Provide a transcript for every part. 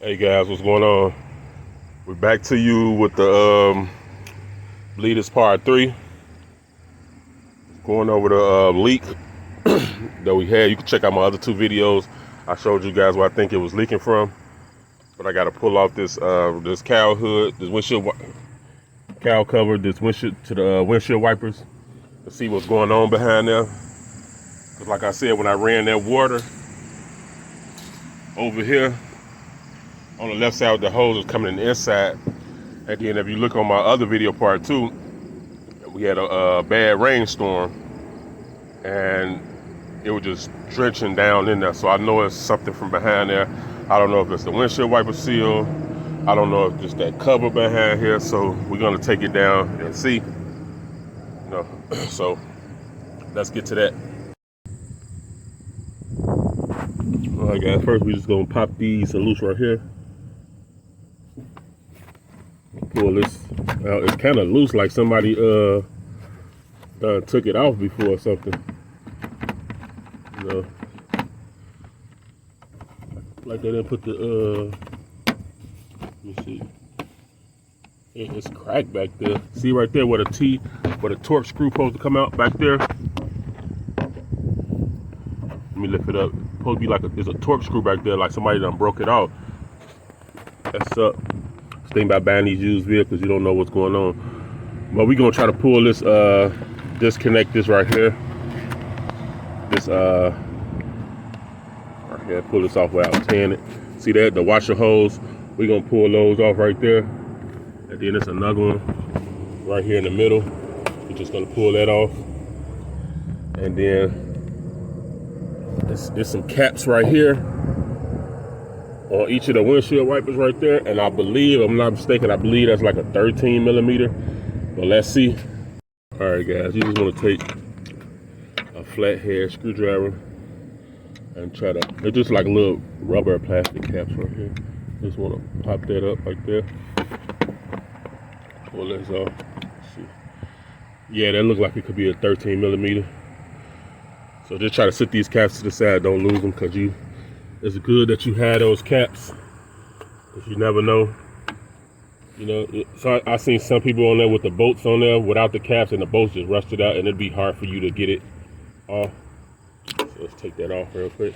Hey guys, what's going on? We're back to you with the believe this part 3. Going over the leak that we had. You can check out my other 2 videos. I showed you guys where I think it was leaking from. But I got to pull off this this cowl hood, this windshield cowl cover, this windshield to the windshield wipers to see what's going on behind there. Cause like I said, when I ran that water over here on the left side, the hose was coming in the inside. And then if you look on my other video part 2, we had a bad rainstorm and it was just drenching down in there. So I know it's something from behind there. I don't know if it's the windshield wiper seal. I don't know if it's that cover behind here. So we're gonna take it down and see. You know, so let's get to that. All right, guys. First, we just gonna pop these loose right here. Pull this out. It's kind of loose, like somebody took it off before or something. You know, like they didn't put the let me see. It's cracked back there. See right there where the torque screw supposed to come out back there. Let me lift it up. It's supposed to be like there's a torque screw back there, like somebody done broke it off. That's up. Thing about buying these used vehicles, you don't know what's going on. But we're gonna try to pull this, disconnect this right here. This right here, pull this off without tearing it. See that? The washer hose. We're gonna pull those off right there. And then there's another one right here in the middle. We're just gonna pull that off. And then there's some caps right here on each of the windshield wipers right there, and I believe, I'm not mistaken, I believe that's like a 13 millimeter, but let's see. All right, guys, you just want to take a flathead screwdriver and try to, they're just like little rubber plastic caps right here. Just want to pop that up like that. Pull this off. Let's see. Yeah, that looks like it could be a 13 millimeter. So just try to sit these caps to the side, don't lose them, because it's good that you had those caps, because you never know. You know, so I seen some people on there with the bolts on there without the caps, and the bolts just rusted out, and it'd be hard for you to get it off. So let's take that off real quick.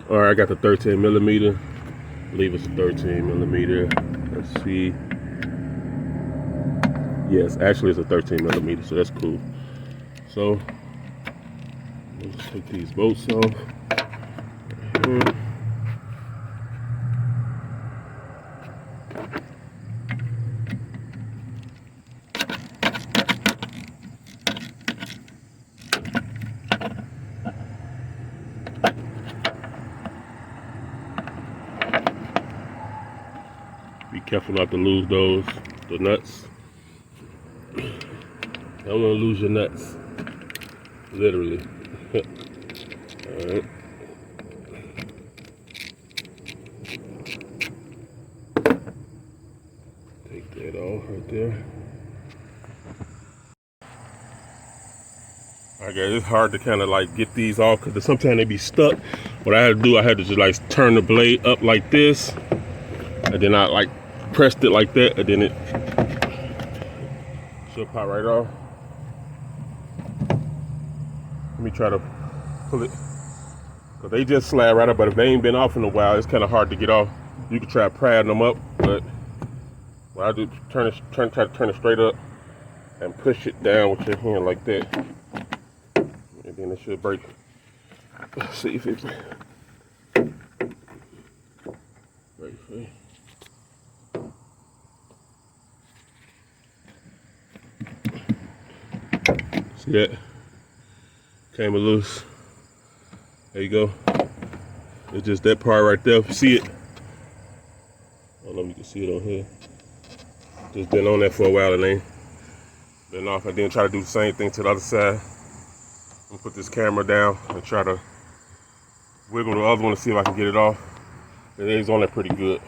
All right, I got the 13 millimeter. I believe it's a 13 millimeter. Let's see. Yes, actually it's a 13 millimeter, so that's cool. So let's take these bolts off. Be careful not to lose the nuts. Don't want to lose your nuts, literally. All right. Take that off right there. All right, guys, it's hard to kind of like get these off because sometimes they be stuck. What I had to do, I had to just like turn the blade up like this, and then I like pressed it like that, and then it should pop right off. Let me try to pull it, because they just slide right up, but if they ain't been off in a while, it's kind of hard to get off. You can try prying them up, but what I do, try to turn it straight up and push it down with your hand like that, and then it should break. Let's see if it breaks free. See that? Came loose. There you go. It's just that part right there. If you see it, I don't know if you can see it on here. Just been on there for a while and ain't been off. I then try to do the same thing to the other side. I'm gonna put this camera down and try to wiggle the other one to see if I can get it off. And it's on there pretty good.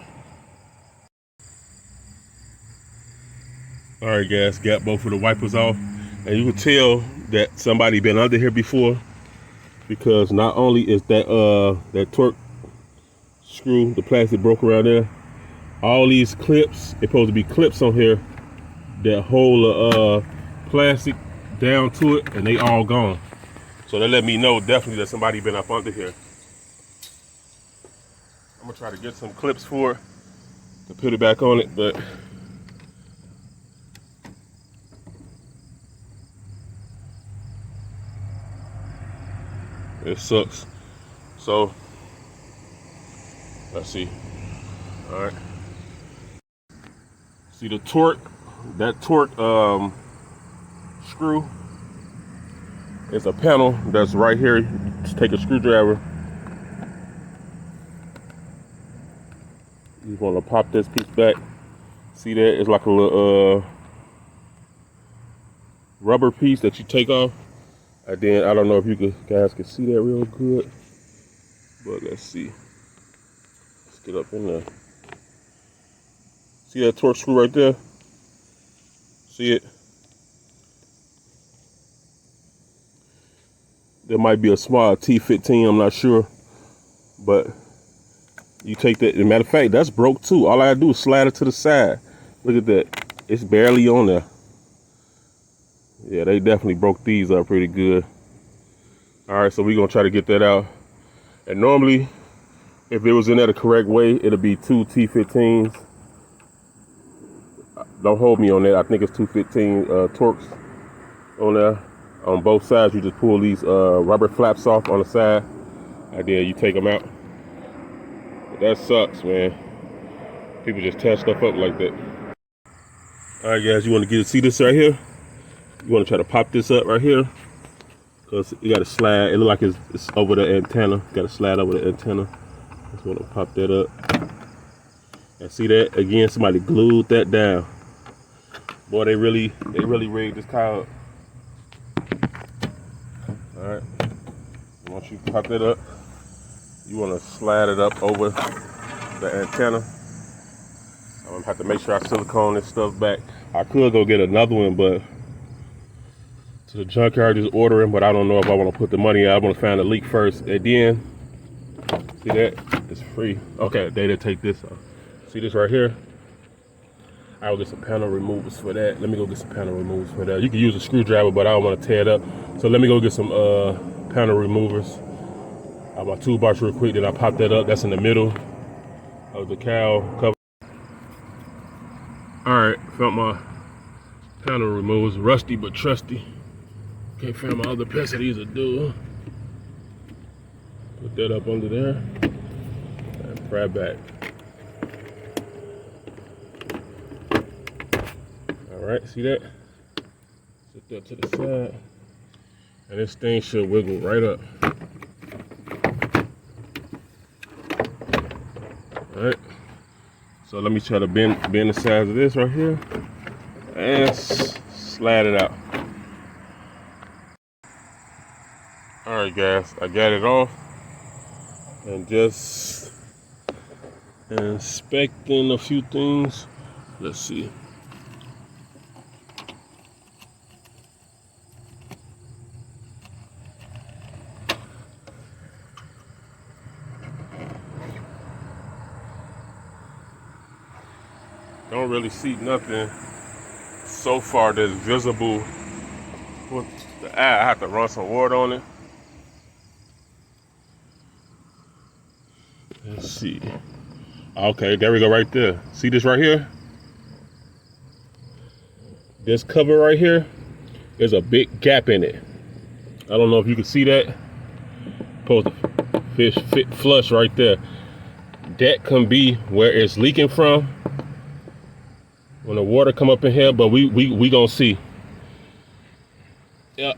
All right, guys, got both of the wipers off. And you can tell that somebody been under here before, because not only is that that torque screw, the plastic broke around there. All these clips, it's supposed to be clips on here that hold the plastic down to it, and they all gone. So that let me know definitely that somebody been up under here. I'm gonna try to get some clips for it to put it back on it, but it sucks. So let's see. All right. See the torque? That torque screw is a panel that's right here. You just take a screwdriver. You want to pop this piece back. See that? It's like a little rubber piece that you take off. And then I don't know if you guys can see that real good, but let's see. Let's get up in there. See that torque screw right there? See it? There might be a small T15, I'm not sure. But you take that, as a matter of fact, that's broke too. All I gotta do is slide it to the side. Look at that. It's barely on there. Yeah, they definitely broke these up pretty good. All right, so we're gonna try to get that out. And normally, if it was in there the correct way, it'll be two T15s. Don't hold me on that. I think it's 215 torques on there. On both sides, you just pull these rubber flaps off on the side, and then you take them out. But that sucks, man. People just tear stuff up like that. All right, guys, you want to see this right here? You want to try to pop this up right here, because you got to slide. It look like it's over the antenna. Got to slide over the antenna. Just want to pop that up. And see that again? Somebody glued that down. Boy, they really rigged this car up. All right. Once you pop that up, you want to slide it up over the antenna. I'm gonna have to make sure I silicone this stuff back. I could go get another one, but to the junkyard is ordering, but I don't know if I want to put the money out. I want to find a leak first. And then, see that? It's free. Okay, they did take this off. See this right here? I'll get some panel removers for that. Let me go get some panel removers for that. You can use a screwdriver, but I don't want to tear it up. So let me go get some panel removers. My toolbox real quick, then I pop that up. That's in the middle of the cowl cover. All right, found my panel removers. Rusty but trusty. Can't find my other pieces of these to do. Put that up under there and pry back. All right, see that? Set that to the side. And this thing should wiggle right up. All right. So let me try to bend the sides of this right here and slide it out. All right, guys, I got it off and just inspecting a few things. Let's see. Don't really see nothing so far that's visible with the eye. I have to run some water on it. Let's see. Okay, there we go right there. See this right here? This cover right here, there's a big gap in it. I don't know if you can see that. Supposed to fit flush right there. That can be where it's leaking from when the water come up in here, but we gonna see. Yep.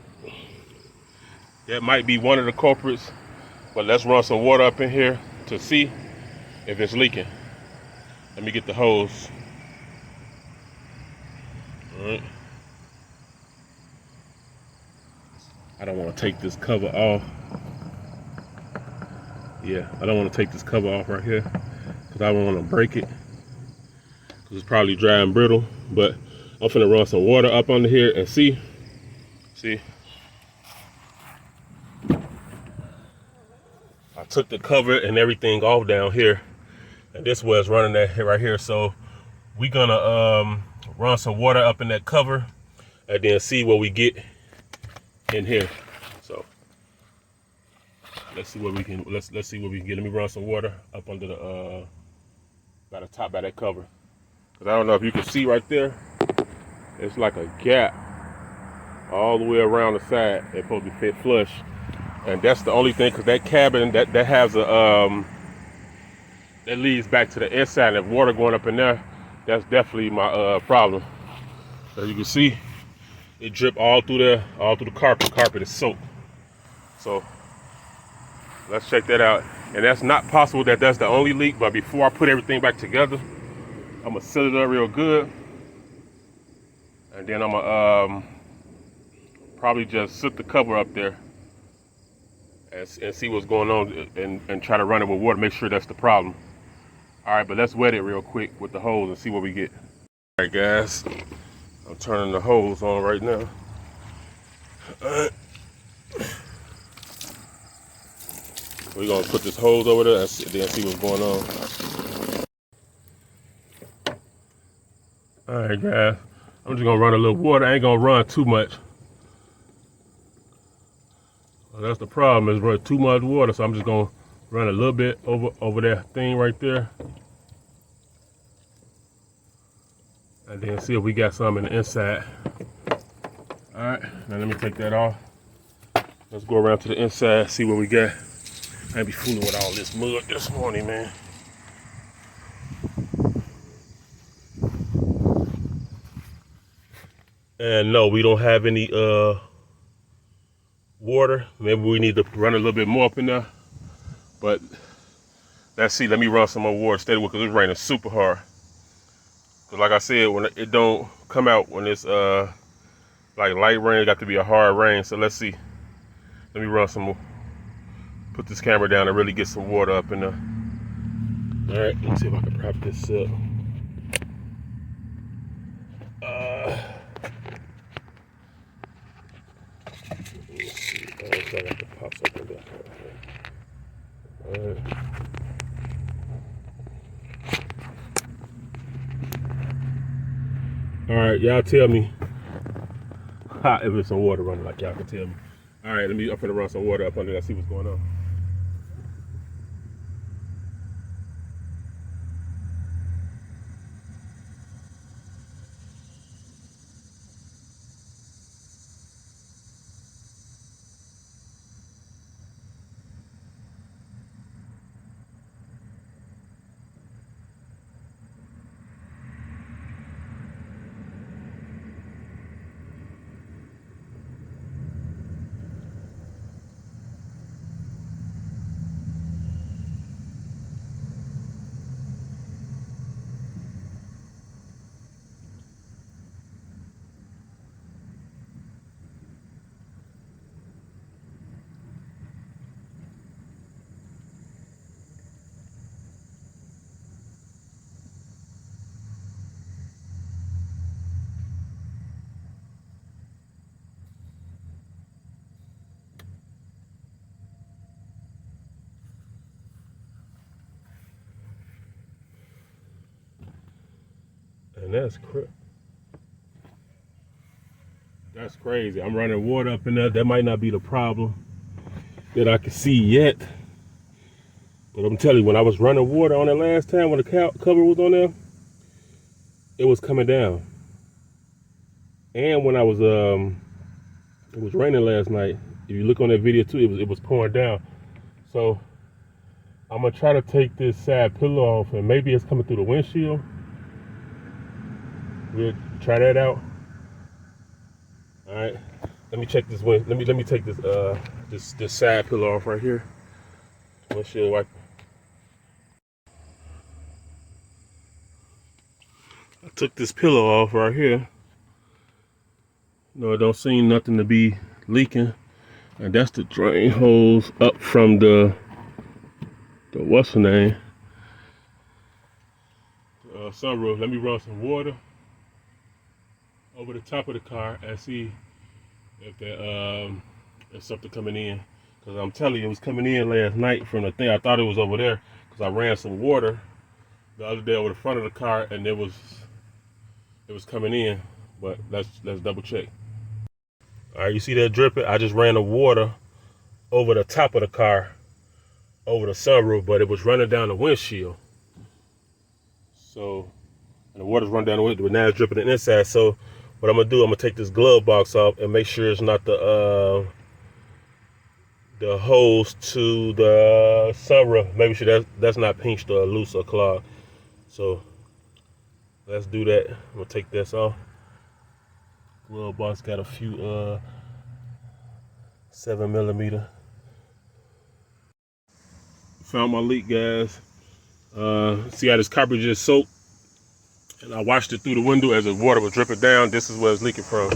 That might be one of the culprits, but let's run some water up in here to see if it's leaking. Let me get the hose. All right. I don't want to take this cover off. Yeah, I don't want to take this cover off right here because I don't want to break it. It's probably dry and brittle, but I'm finna run some water up under here and see. I took the cover and everything off down here. And this was running that right here. So we gonna run some water up in that cover and then see what we get in here. So let's see what we can let's see what we can get. Let me run some water up under the by the top by that cover. Cause I don't know if you can see right there. It's like a gap all the way around the side. It's supposed to fit flush. And that's the only thing, cause that cabin that has a that leads back to the inside. And if water going up in there, that's definitely my problem. As you can see, it dripped all through the carpet. The carpet is soaked. So let's check that out. And that's not possible that that's the only leak, but before I put everything back together, I'm gonna seal it up real good. And then I'm gonna probably just soak the cover up there and see what's going on and try to run it with water, make sure that's the problem. All right, but let's wet it real quick with the hose and see what we get. All right, guys, I'm turning the hose on right now. All right. We're gonna put this hose over there and then see what's going on. All right, guys, I'm just gonna run a little water. I ain't gonna run too much. Well, that's the problem, is run too much water, so I'm just gonna run a little bit over that thing right there. And then see if we got some in the inside. All right, now let me take that off. Let's go around to the inside, see what we got. I ain't be fooling with all this mud this morning, man. And no, we don't have any water. Maybe we need to run a little bit more up in there. But let's see, let me run some more water steady because it's raining super hard. Cause like I said, when it don't come out when it's like light rain, it got to be a hard rain. So let's see. Let me run some more. Put this camera down and really get some water up in there. All right, let's see if I can prop this up. Let's see. I got to pop something down. All right. All right, y'all tell me if there's some water running, like y'all can tell me. All right, I'm gonna run some water up under there, see what's going on. And that's crazy. I'm running water up in there. That might not be the problem that I can see yet. But I'm telling you, when I was running water on it last time, when the cover was on there, it was coming down. And when I was, it was raining last night. If you look on that video too, it was pouring down. So I'm gonna try to take this side pillow off, and maybe it's coming through the windshield. We'll try that out. All right, let me check this wind. Let me take this this side pillow off right here. Windshield wiper. I took this pillow off right here. No, it don't seem nothing to be leaking, and that's the drain hose up from the what's the name? Sunroof. Let me run some water over the top of the car and see if there's something coming in. Because I'm telling you, it was coming in last night from the thing. I thought it was over there because I ran some water the other day over the front of the car, and it was coming in. But let's double check. All right, you see that dripping? I just ran the water over the top of the car, over the sunroof, but it was running down the windshield. So, and the water's running down the windshield, but now it's dripping in the inside. So, what I'm gonna do, I'm gonna take this glove box off and make sure it's not the hose to the sunroof. Maybe sure that's not pinched or loose or clogged. So, let's do that. I'm gonna take this off. Glove box got a few 7mm. Found my leak, guys. See how this carpet just soaked, and I watched it through the window as the water was dripping down. This is where it's leaking from.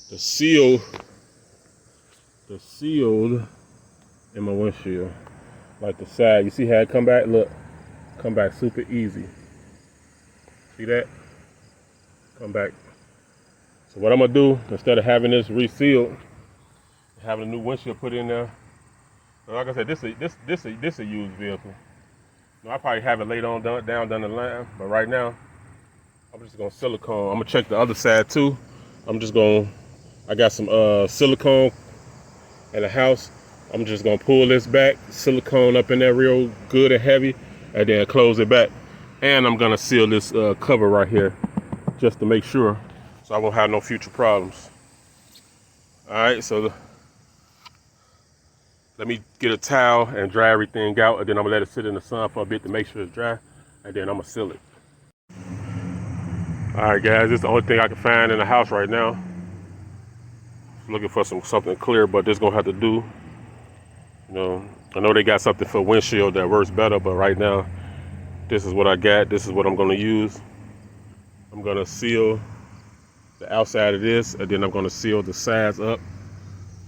The sealed in my windshield, like the side. You see how it come back? Look, come back super easy. See that? Come back. So what I'm gonna do, instead of having this resealed, having a new windshield put in there. Like I said, this a used vehicle. I'll probably have it later on down the line, but right now, I'm just gonna silicone. I'm gonna check the other side too. I got some silicone in the house. I'm just gonna pull this back, silicone up in there real good and heavy, and then close it back. And I'm gonna seal this cover right here, just to make sure, so I won't have no future problems. All right, so let me get a towel and dry everything out, and then I'm gonna let it sit in the sun for a bit to make sure it's dry, and then I'm gonna seal it. All right, guys, this is the only thing I can find in the house right now. Looking for something clear, but this gonna have to do. You know, I know they got something for windshield that works better, but right now, this is what I got. This is what I'm gonna use. I'm gonna seal the outside of this, and then I'm gonna seal the sides up.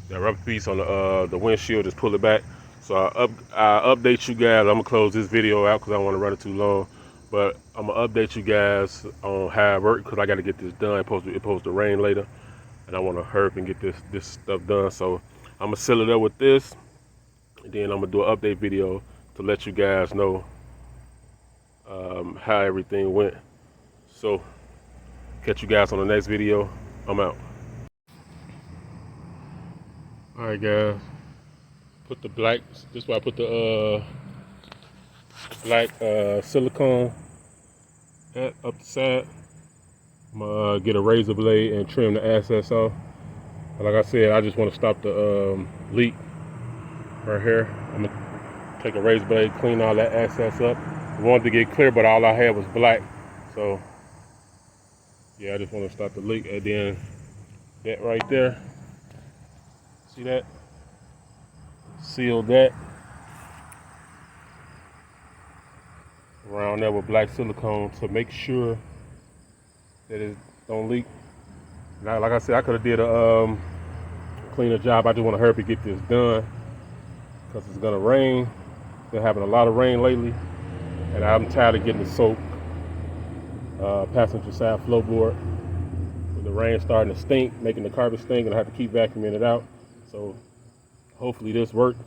That rubber piece on the windshield, just pull it back. So I'll update you guys. I'm gonna close this video out because I don't want to run it too long. But I'm gonna update you guys on how it works because I got to get this done. It's supposed to rain later, and I want to hurry up and get this stuff done. So I'm gonna seal it up with this, and then I'm gonna do an update video to let you guys know how everything went. So catch you guys on the next video. I'm out. All right, guys. Put the black. This is why I put the black silicone up the side. I'm gonna get a razor blade and trim the excess off. And like I said, I just want to stop the leak right here. I'm gonna take a razor blade, clean all that excess up. I wanted to get clear, but all I had was black. So yeah, I just want to stop the leak. And then that right there. See that? Seal that around there with black silicone to make sure that it don't leak. Now, like I said, I could have did a cleaner job. I just want to hurry up and get this done because it's gonna rain. Been having a lot of rain lately, and I'm tired of getting the soaked passenger side floorboard. With the rain starting to stink, making the carpet stink, and I have to keep vacuuming it out. So hopefully this worked.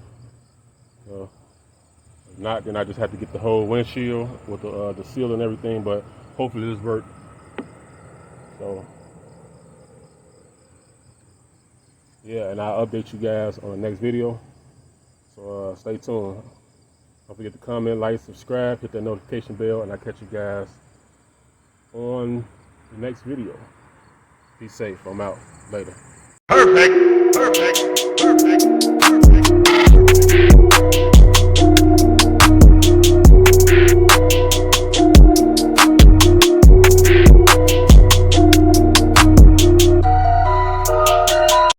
If not, then I just have to get the whole windshield with the seal and everything, but hopefully this worked. So yeah, and I'll update you guys on the next video. So stay tuned. Don't forget to comment, like, subscribe, hit that notification bell, and I'll catch you guys on the next video. Be safe. I'm out. Later. Perfect.